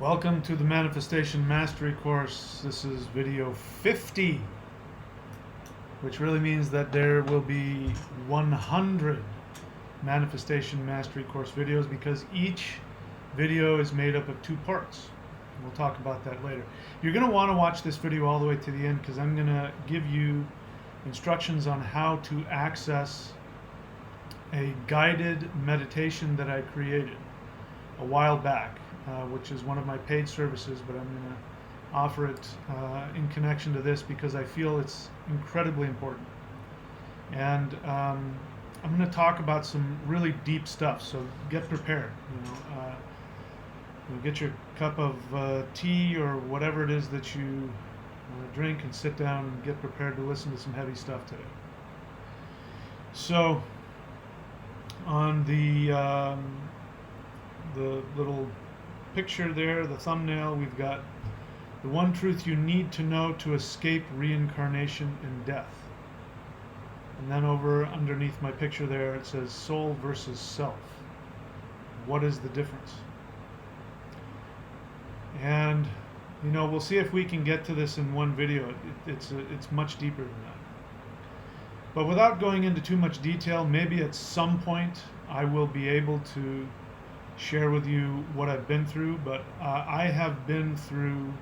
Welcome to the Manifestation Mastery course. This is video 50, which really means that there will be 100 Manifestation Mastery course videos because each video is made up of two parts. We'll talk about that later. You're going to want to watch this video all the way to the end because I'm going to give you instructions on how to access a guided meditation that I created a while back. Which is one of my paid services, but I'm going to offer it in connection to this because I feel it's incredibly important. And I'm going to talk about some really deep stuff, so get prepared. Get your cup of tea or whatever it is that you drink and sit down and get prepared to listen to some heavy stuff today. So on the little picture there, the thumbnail, we've got the one truth you need to know to escape reincarnation and death. And then over underneath my picture there, it says soul versus self. What is the difference? And we'll see if we can get to this in one video. It's much deeper than that. But without going into too much detail, maybe at some point I will be able to share with you what I've been through, but I have been through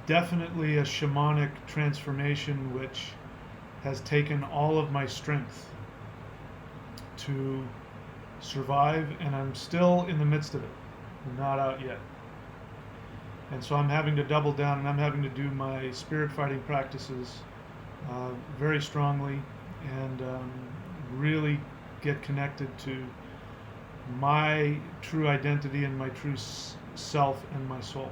definitely a shamanic transformation which has taken all of my strength to survive, and I'm still in the midst of it. I'm not out yet. And so I'm having to double down, and I'm having to do my spirit fighting practices very strongly and really get connected to my true identity and my true self and my soul.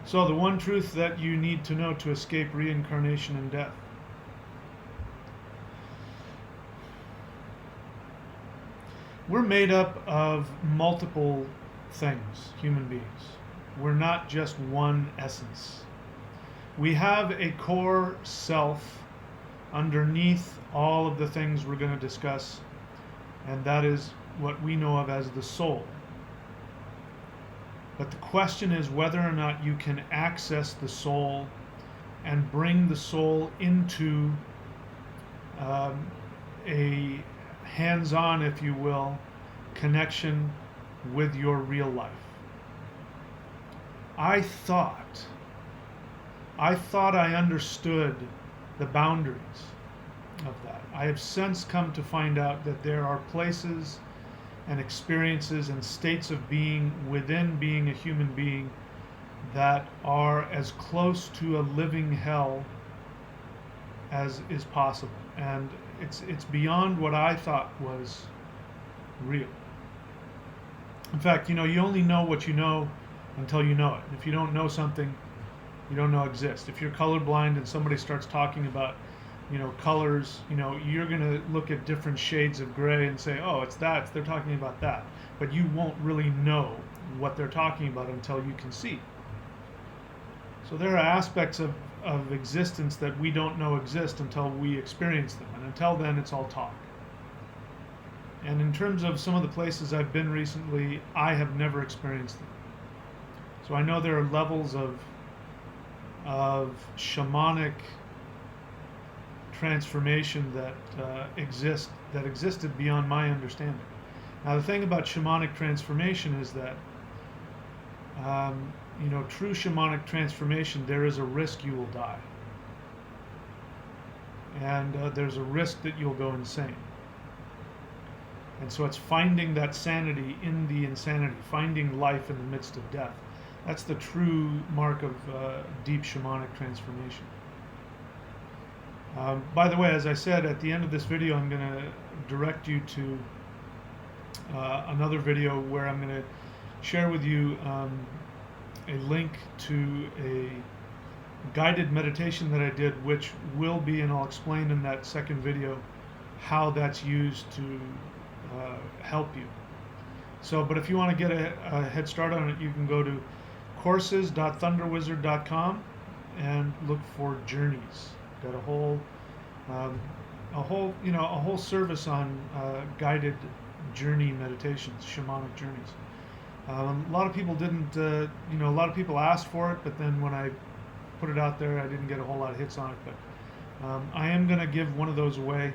So the one truth that you need to know to escape reincarnation and death. We're made up of multiple things, human beings. We're not just one essence. We have a core self underneath all of the things we're going to discuss, and that is what we know of as the soul. But the question is whether or not you can access the soul and bring the soul into a hands-on, if you will, connection with your real life. I thought I understood the boundaries of that. I have since come to find out that there are places and experiences and states of being within being a human being that are as close to a living hell as is possible. And it's beyond what I thought was real. In fact, you only know what you know until you know it. If you don't know something, you don't know it exists. If you're colorblind and somebody starts talking about colors, you're going to look at different shades of gray and say, oh, it's that, they're talking about that. But you won't really know what they're talking about until you can see. So there are aspects of existence that we don't know exist until we experience them. And until then, it's all talk. And in terms of some of the places I've been recently, I have never experienced them. So I know there are levels of shamanic transformation that existed beyond my understanding. Now the thing about shamanic transformation is that true shamanic transformation, there is a risk you will die, and there's a risk that you'll go insane. And so it's finding that sanity in the insanity, finding life in the midst of death. That's the true mark of deep shamanic transformation. By the way, as I said, at the end of this video, I'm going to direct you to another video where I'm going to share with you a link to a guided meditation that I did, which will be, and I'll explain in that second video, how that's used to help you. So, but if you want to get a head start on it, you can go to courses.thunderwizard.com and look for journeys. Got a whole service on guided journey meditations, shamanic journeys. A lot of people didn't, a lot of people asked for it, but then when I put it out there, I didn't get a whole lot of hits on it. But I am going to give one of those away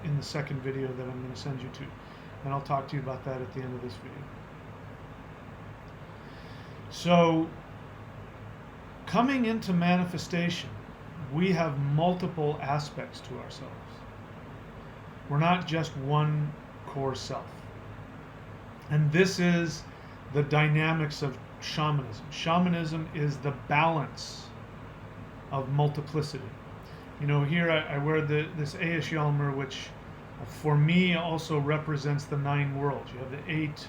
in the second video that I'm going to send you to. And I'll talk to you about that at the end of this video. So, coming into manifestation, we have multiple aspects to ourselves. We're not just one core self. And this is the dynamics of shamanism. Shamanism is the balance of multiplicity. Here I wear this Eyjálmur, which for me also represents the 9 worlds. You have the 8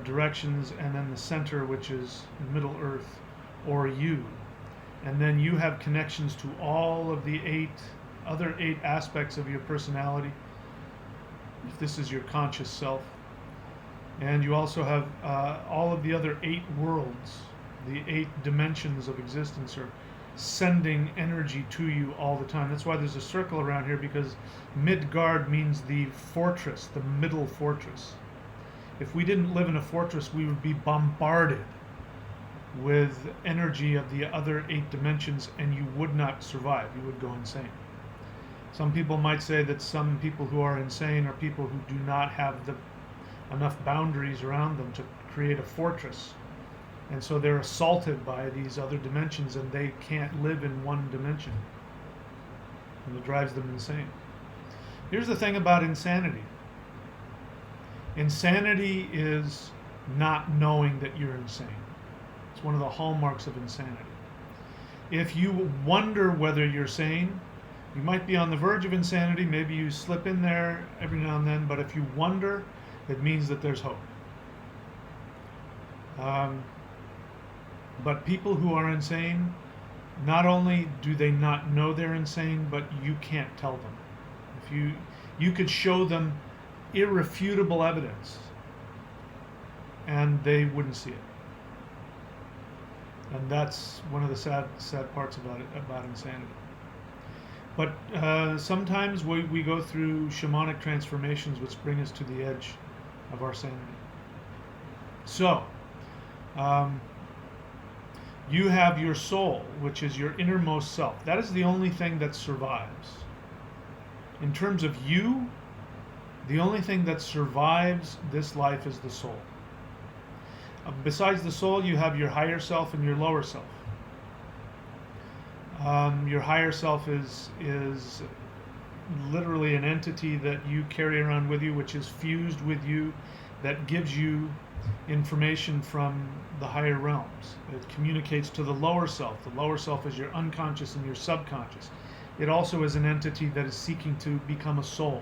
directions, and then the center, which is Middle Earth, or you. And then you have connections to all of the other 8 aspects of your personality, if this is your conscious self. And you also have all of the other 8 worlds, the 8 dimensions of existence are sending energy to you all the time. That's why there's a circle around here, because Midgard means the fortress, the middle fortress. If we didn't live in a fortress, we would be bombarded with energy of the other 8 dimensions, and you would not survive. You would go insane. Some people might say that some people who are insane are people who do not have enough boundaries around them to create a fortress. And so they're assaulted by these other dimensions, and they can't live in one dimension. And it drives them insane. Here's the thing about insanity. Insanity is not knowing that you're insane. It's one of the hallmarks of insanity. If you wonder whether you're sane, you might be on the verge of insanity. Maybe you slip in there every now and then, but if you wonder, it means that there's hope. But people who are insane, not only do they not know they're insane, but you can't tell them. If you could show them irrefutable evidence, and they wouldn't see it. And that's one of the sad parts about insanity. But sometimes we go through shamanic transformations which bring us to the edge of our sanity. So, you have your soul, which is your innermost self. That is the only thing that survives. In terms of you, the only thing that survives this life is the soul. Besides the soul, you have your higher self and your lower self. Your higher self is literally an entity that you carry around with you, which is fused with you, that gives you information from the higher realms. It communicates to the lower self. The lower self is your unconscious and your subconscious. It also is an entity that is seeking to become a soul.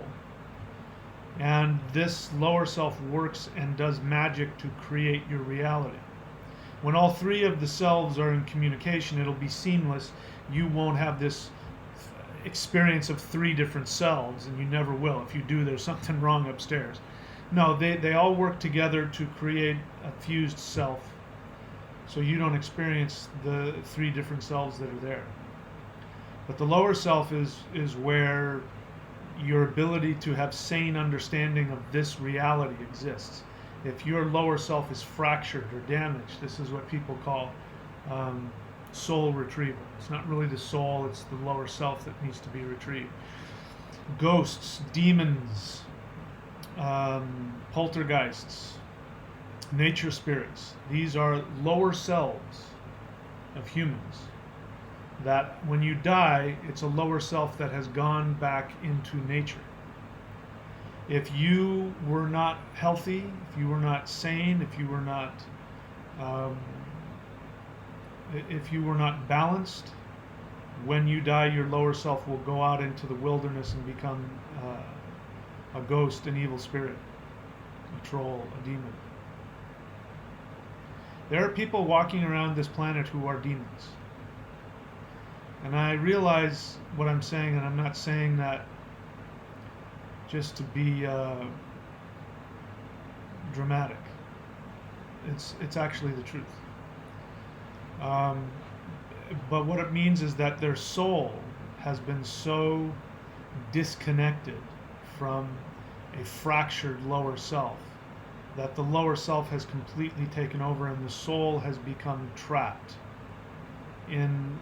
And this lower self works and does magic to create your reality. When all 3 of the selves are in communication, it'll be seamless. You won't have this experience of 3 different selves, and you never will. If you do, there's something wrong upstairs. No, they all work together to create a fused self, so you don't experience the 3 different selves that are there. But the lower self is where your ability to have sane understanding of this reality exists. If your lower self is fractured or damaged, this is what people call soul retrieval. It's not really the soul, it's the lower self that needs to be retrieved. Ghosts, demons, poltergeists, nature spirits, these are lower selves of humans. That when you die, it's a lower self that has gone back into nature. If you were not healthy, if you were not sane, if you were not balanced, when you die, your lower self will go out into the wilderness and become a ghost, an evil spirit, a troll, a demon. There are people walking around this planet who are demons. And I realize what I'm saying, and I'm not saying that just to be dramatic. It's actually the truth. But what it means is that their soul has been so disconnected from a fractured lower self that the lower self has completely taken over and the soul has become trapped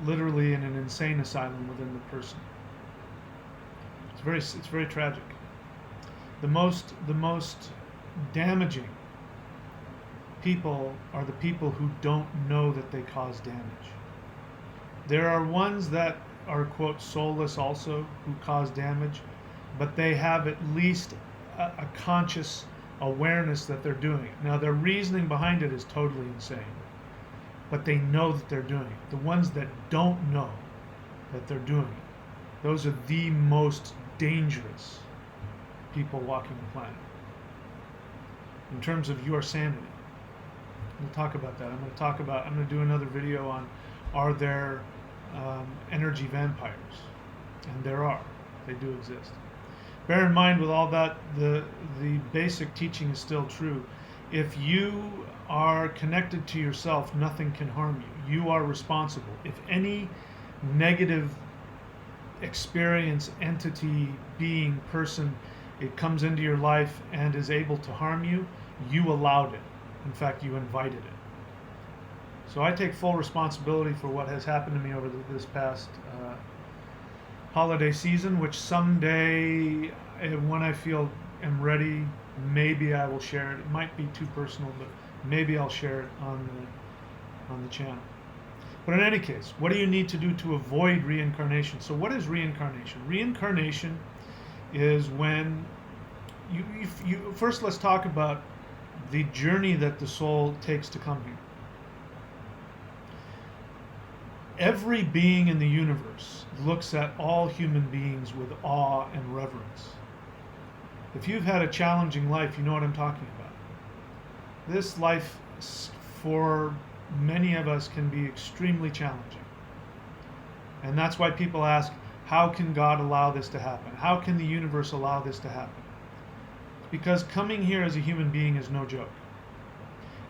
literally in an insane asylum within the person. It's very tragic. The most damaging people are the people who don't know that they cause damage. There are ones that are, quote, soulless also, who cause damage, but they have at least a conscious awareness that they're doing it. Now, their reasoning behind it is totally insane, but they know that they're doing it. The ones that don't know that they're doing it, those are the most dangerous people walking the planet in terms of your sanity. We'll talk about that. I'm going to do another video on, are there energy vampires? And there are. They do exist. Bear in mind, with all that, the basic teaching is still true. If you are connected to yourself, nothing can harm you. You are responsible. If any negative experience, entity, being, person, it comes into your life and is able to harm you, you allowed it. In fact, you invited it. So I take full responsibility for what has happened to me over this past holiday season, which someday, when I feel am ready, maybe I will share it. It might be too personal, but maybe I'll share it on the channel. But in any case, what do you need to do to avoid reincarnation? So what is reincarnation? Reincarnation is when you first, let's talk about the journey that the soul takes to come here. Every being in the universe looks at all human beings with awe and reverence. If you've had a challenging life, you know what I'm talking about. This life, for many of us, can be extremely challenging. And that's why people ask, how can God allow this to happen? How can the universe allow this to happen? Because coming here as a human being is no joke.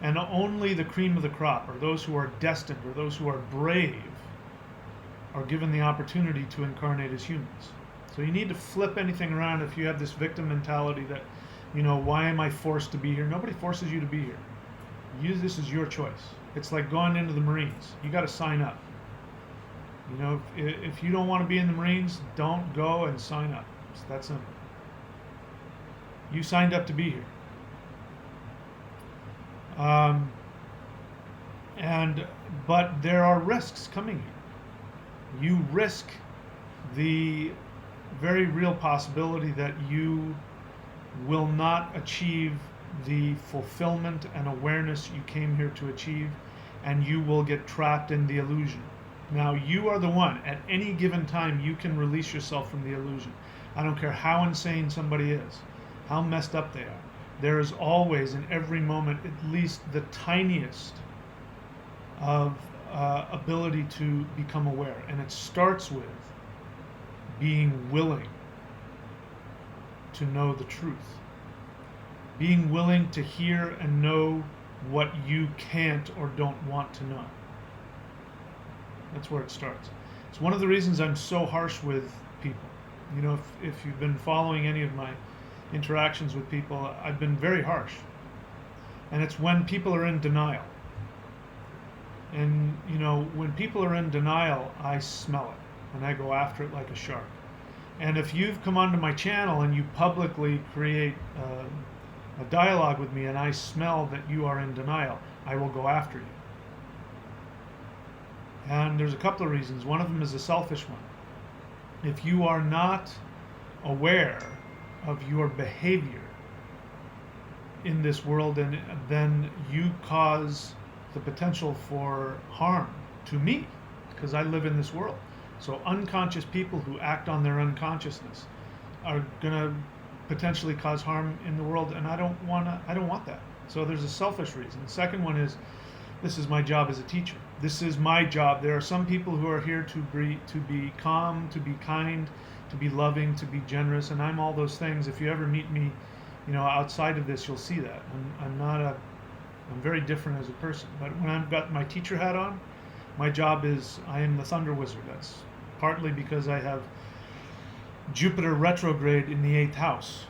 And only the cream of the crop, or those who are destined, or those who are brave, are given the opportunity to incarnate as humans. So you need to flip anything around if you have this victim mentality that, why am I forced to be here? Nobody forces you to be here. This is your choice. It's like going into the Marines. You got to sign up. If you don't want to be in the Marines, don't go and sign up. It's that simple. You signed up to be here. But there are risks coming here. You risk the very real possibility that you will not achieve the fulfillment and awareness you came here to achieve, and you will get trapped in the illusion. Now, you are the one. At any given time, you can release yourself from the illusion. I don't care how insane somebody is, how messed up they are. There is always, in every moment, at least the tiniest of ability to become aware. And it starts with being willing to know the truth. Being willing to hear and know what you can't or don't want to know. That's where it starts. It's one of the reasons I'm so harsh with people. If you've been following any of my interactions with people, I've been very harsh. And it's when people are in denial. And, when people are in denial, I smell it. And I go after it like a shark. And if you've come onto my channel and you publicly create a dialogue with me and I smell that you are in denial, I will go after you. And there's a couple of reasons. One of them is a selfish one. If you are not aware of your behavior in this world, and then you cause the potential for harm to me, because I live in this world. So unconscious people who act on their unconsciousness are going to potentially cause harm in the world, and I don't want that. So there's a selfish reason. The second one is, this is my job as a teacher. This is my job. There are some people who are here to be calm, to be kind, to be loving, to be generous, and I'm all those things. If you ever meet me, outside of this, you'll see that. I'm very different as a person. But when I've got my teacher hat on, my job is, I am the Thunder Wizard. That's partly because I have Jupiter retrograde in the 8th house.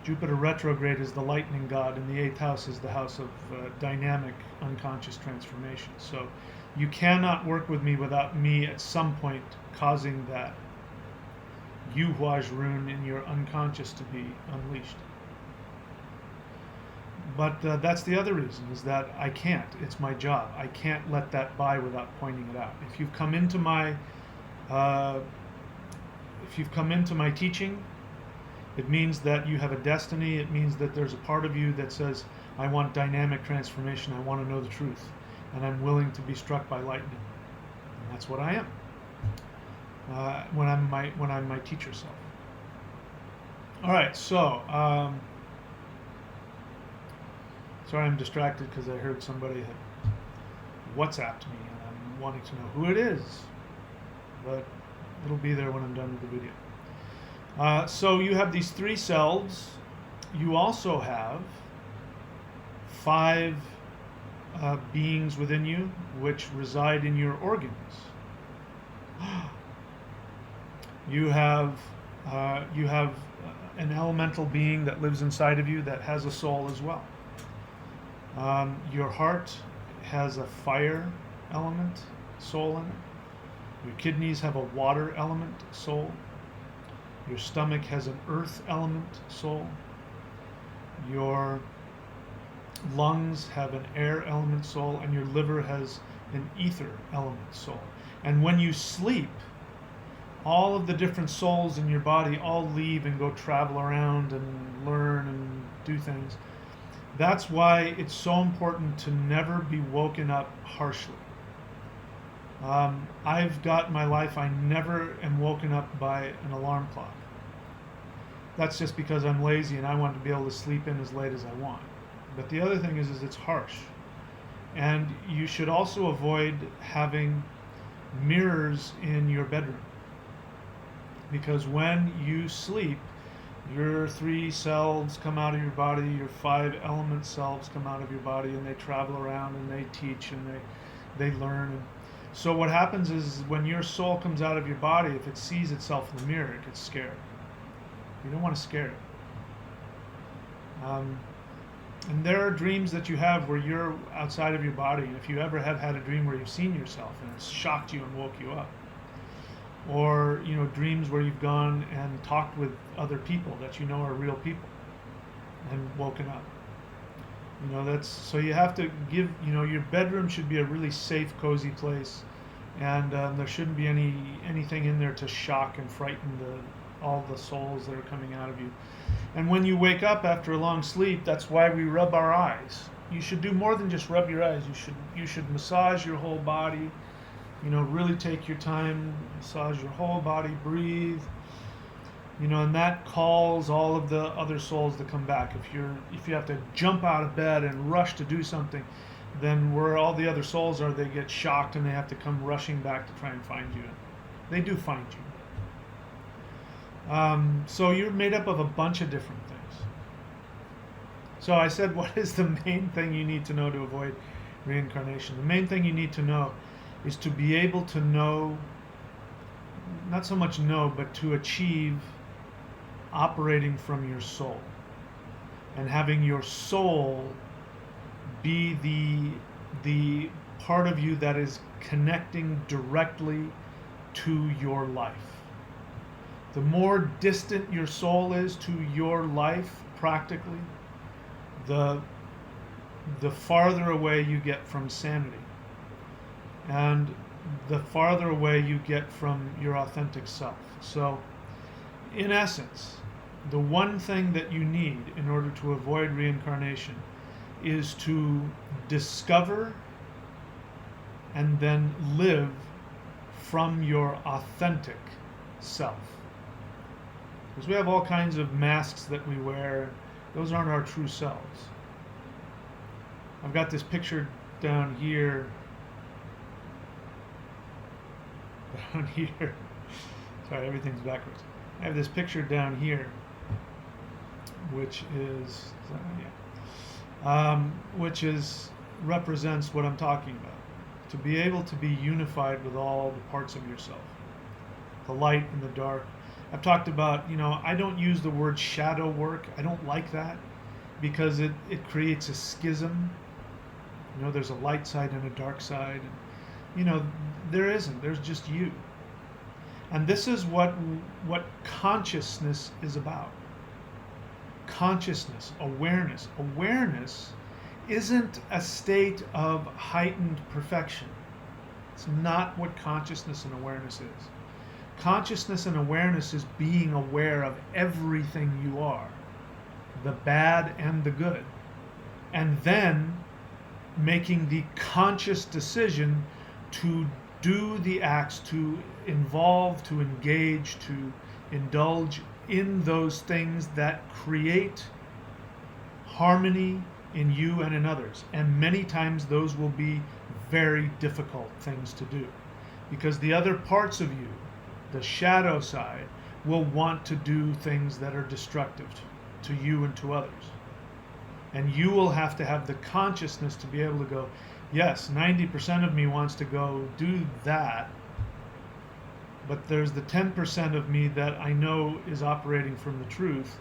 Jupiter retrograde is the lightning god, and the 8th house is the house of dynamic unconscious transformation. So you cannot work with me without me at some point causing that Yuhuaj rune in your unconscious to be unleashed. But that's the other reason, is that I can't. It's my job. I can't let that by without pointing it out. If you've come into my teaching, it means that you have a destiny. It means that there's a part of you that says, I want dynamic transformation. I want to know the truth. And I'm willing to be struck by lightning. And that's what I am when I'm my teacher self. All right, so sorry I'm distracted because I heard somebody had WhatsApped me and I'm wanting to know who it is. But it'll be there when I'm done with the video. So you have these 3 selves. You also have 5 beings within you which reside in your organs. You have an elemental being that lives inside of you that has a soul as well. Your heart has a fire element soul in it. Your kidneys have a water element soul. Your stomach has an earth element soul. Your lungs have an air element soul, and your liver has an ether element soul. And when you sleep, all of the different souls in your body all leave and go travel around and learn and do things. That's why it's so important to never be woken up harshly. I've got my life, I never am woken up by an alarm clock. That's just because I'm lazy and I want to be able to sleep in as late as I want. But the other thing is it's harsh. And you should also avoid having mirrors in your bedroom. Because when you sleep, your 3 selves come out of your body, your 5 element selves come out of your body, and they travel around and they teach and they learn. And so what happens is when your soul comes out of your body, if it sees itself in the mirror, it gets scared. You don't want to scare it. And there are dreams that you have where you're outside of your body, and if you ever have had a dream where you've seen yourself and it's shocked you and woke you up, or dreams where you've gone and talked with other people that you know are real people and woken up. That's so you have to give. Your bedroom should be a really safe, cozy place, and there shouldn't be anything in there to shock and frighten all the souls that are coming out of you. And when you wake up after a long sleep, that's why we rub our eyes. You should do more than just rub your eyes. You should massage your whole body. Really take your time, massage your whole body, breathe. And that calls all of the other souls to come back. If you have to jump out of bed and rush to do something, then where all the other souls are, they get shocked and they have to come rushing back to try and find you. They do find you. So you're made up of a bunch of different things. So I said, what is the main thing you need to know to avoid reincarnation? The main thing you need to know is to be able to know, not so much know, but to achieve operating from your soul. And having your soul be the part of you that is connecting directly to your life. The more distant your soul is to your life, practically, the farther away you get from sanity. And the farther away you get from your authentic self. So, in essence, the one thing that you need in order to avoid reincarnation is to discover and then live from your authentic self. Because we have all kinds of masks that we wear. Those aren't our true selves. I've got this picture down here. Down here. Sorry, everything's backwards. I have this picture down here, which represents what I'm talking about. To be able to be unified with all the parts of yourself, the light and the dark, I've talked about, I don't use the word shadow work. I don't like that because it creates a schism. There's a light side and a dark side. And, there isn't. There's just you. And this is what consciousness is about. Consciousness, awareness. Awareness isn't a state of heightened perfection. It's not what consciousness and awareness is. Consciousness and awareness is being aware of everything you are, the bad and the good, and then making the conscious decision to do the acts, to involve, to engage, to indulge in those things that create harmony in you and in others. And many times those will be very difficult things to do because the other parts of you, the shadow side, will want to do things that are destructive to you and to others. And you will have to have the consciousness to be able to go, yes, 90% of me wants to go do that, but there's the 10% of me that I know is operating from the truth,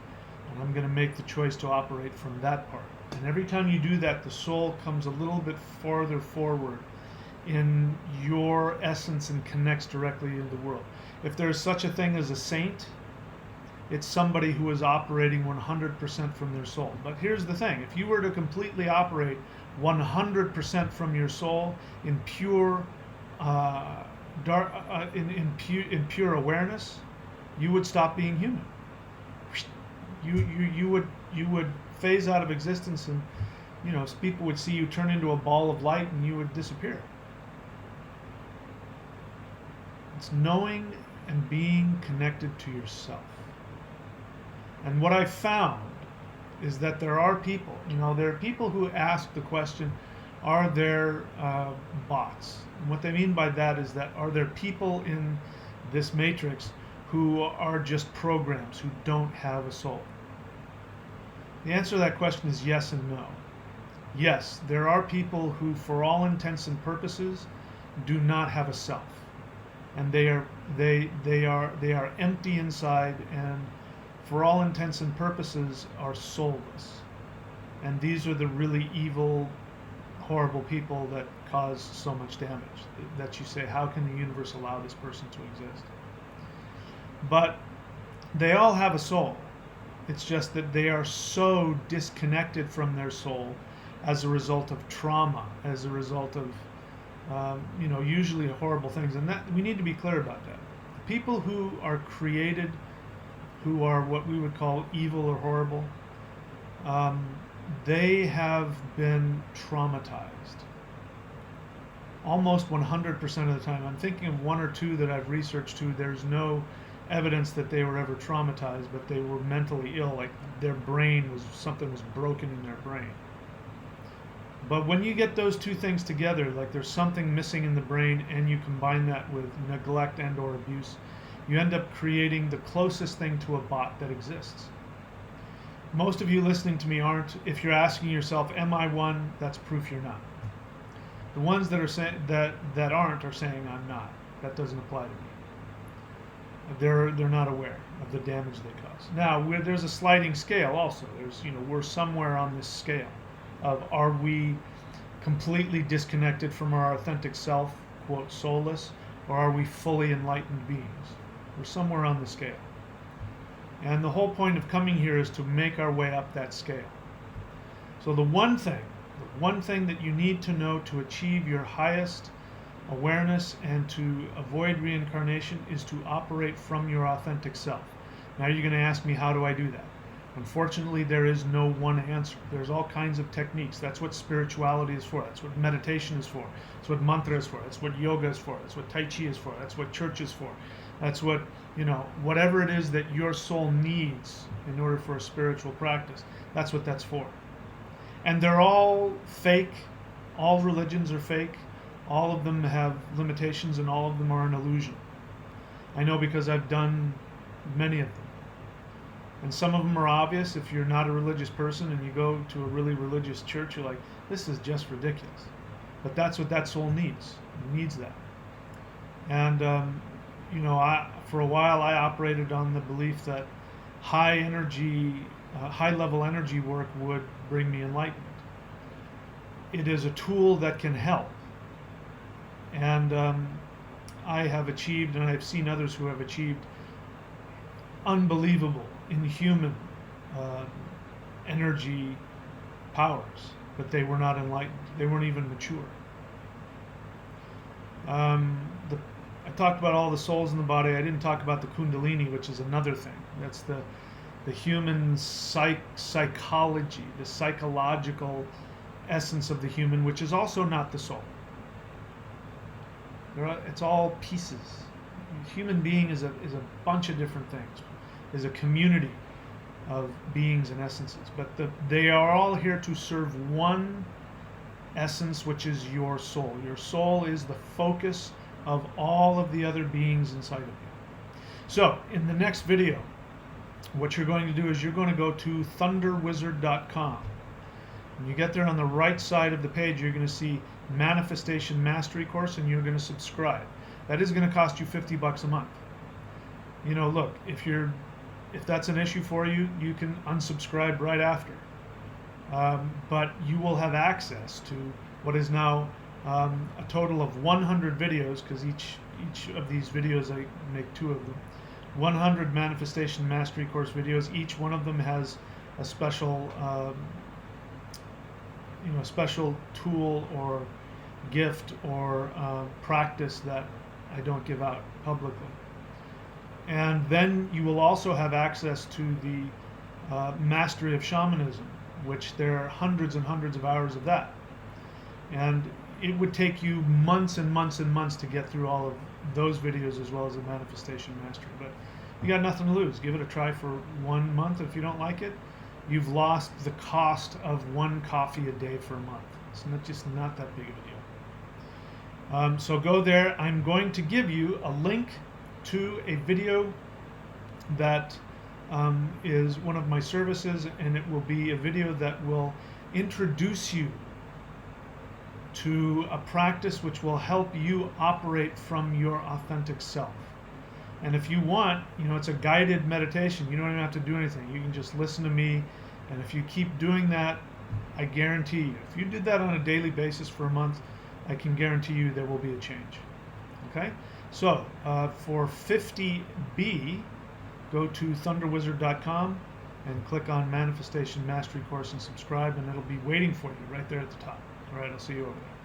and I'm going to make the choice to operate from that part. And every time you do that, the soul comes a little bit farther forward in your essence and connects directly into the world. If there's such a thing as a saint, it's somebody who is operating 100% from their soul. But here's the thing. If you were to completely operate 100% from your soul in pure in pure awareness, you would stop being human. You would phase out of existence, and people would see you turn into a ball of light and you would disappear. It's knowing and being connected to yourself. And what I found is that there are people, there are people who ask the question, are there bots? And what they mean by that is that are there people in this matrix who are just programs, who don't have a soul? The answer to that question is yes and no. Yes, there are people who, for all intents and purposes, do not have a self. And they are empty inside, and for all intents and purposes are soulless. And these are the really evil, horrible people that cause so much damage, that you say, how can the universe allow this person to exist? But they all have a soul. It's just that they are so disconnected from their soul as a result of trauma, as a result of usually horrible things. And that we need to be clear about that. The people who are created, who are what we would call evil or horrible, they have been traumatized. Almost 100% of the time. I'm thinking of one or two that I've researched too. There's no evidence that they were ever traumatized, but they were mentally ill, like their brain something was broken in their brain. But when you get those two things together, like there's something missing in the brain, and you combine that with neglect and or abuse, you end up creating the closest thing to a bot that exists. Most of you listening to me aren't. If you're asking yourself, am I one? That's proof you're not. The ones that are saying that aren't are saying I'm not. That doesn't apply to me. They're not aware of the damage they cause. Now there's a sliding scale also. There's we're somewhere on this scale of, are we completely disconnected from our authentic self, quote, soulless, or are we fully enlightened beings? We're somewhere on the scale. And the whole point of coming here is to make our way up that scale. So the one thing that you need to know to achieve your highest awareness and to avoid reincarnation is to operate from your authentic self. Now you're going to ask me, how do I do that? Unfortunately, there is no one answer. There's all kinds of techniques. That's what spirituality is for. That's what meditation is for. That's what mantra is for. That's what yoga is for. That's what Tai Chi is for. That's what church is for. That's what, whatever it is that your soul needs in order for a spiritual practice, that's what that's for. And they're all fake. All religions are fake. All of them have limitations, and all of them are an illusion. I know because I've done many of them. And some of them are obvious. If you're not a religious person and you go to a really religious church, you're like, this is just ridiculous. But that's what that soul needs. It needs that. And, For a while, I operated on the belief that high level energy work would bring me enlightenment. It is a tool that can help. And I have achieved, and I've seen others who have achieved, unbelievable, inhuman energy powers, but they were not enlightened. They weren't even mature. I talked about all the souls in the body. I didn't talk about the Kundalini, which is another thing. That's the human psychology, the psychological essence of the human, which is also not the soul. It's all pieces. Human being is a bunch of different things. Is a community of beings and essences, but they are all here to serve one essence, which is your soul. Your soul is the focus of all of the other beings inside of you. So in the next video, what you're going to do is you're going to go to thunderwizard.com. When you get there, on the right side of the page, you're going to see Manifestation Mastery Course, and you're going to subscribe. That is going to cost you $50 a month. You know, look, if that's an issue for you, you can unsubscribe right after. But you will have access to what is now a total of 100 videos, because each of these videos, I make 2 of them. 100 Manifestation Mastery Course videos. Each one of them has a special, special tool or gift or practice that I don't give out publicly. And then you will also have access to the Mastery of Shamanism, which there are hundreds and hundreds of hours of that. And it would take you months and months and months to get through all of those videos, as well as the Manifestation Mastery. But you got nothing to lose. Give it a try for 1 month. If you don't like it, you've lost the cost of 1 coffee a day for a month. It's just not that big of a deal. So go there. I'm going to give you a link to a video that is one of my services, and it will be a video that will introduce you to a practice which will help you operate from your authentic self. And if you want, it's a guided meditation. You don't even have to do anything. You can just listen to me, and if you keep doing that, I guarantee you, if you did that on a daily basis for a month, I can guarantee you there will be a change. Okay? So for 50B, go to thunderwizard.com and click on Manifestation Mastery Course and subscribe, and it'll be waiting for you right there at the top. All right, I'll see you over there.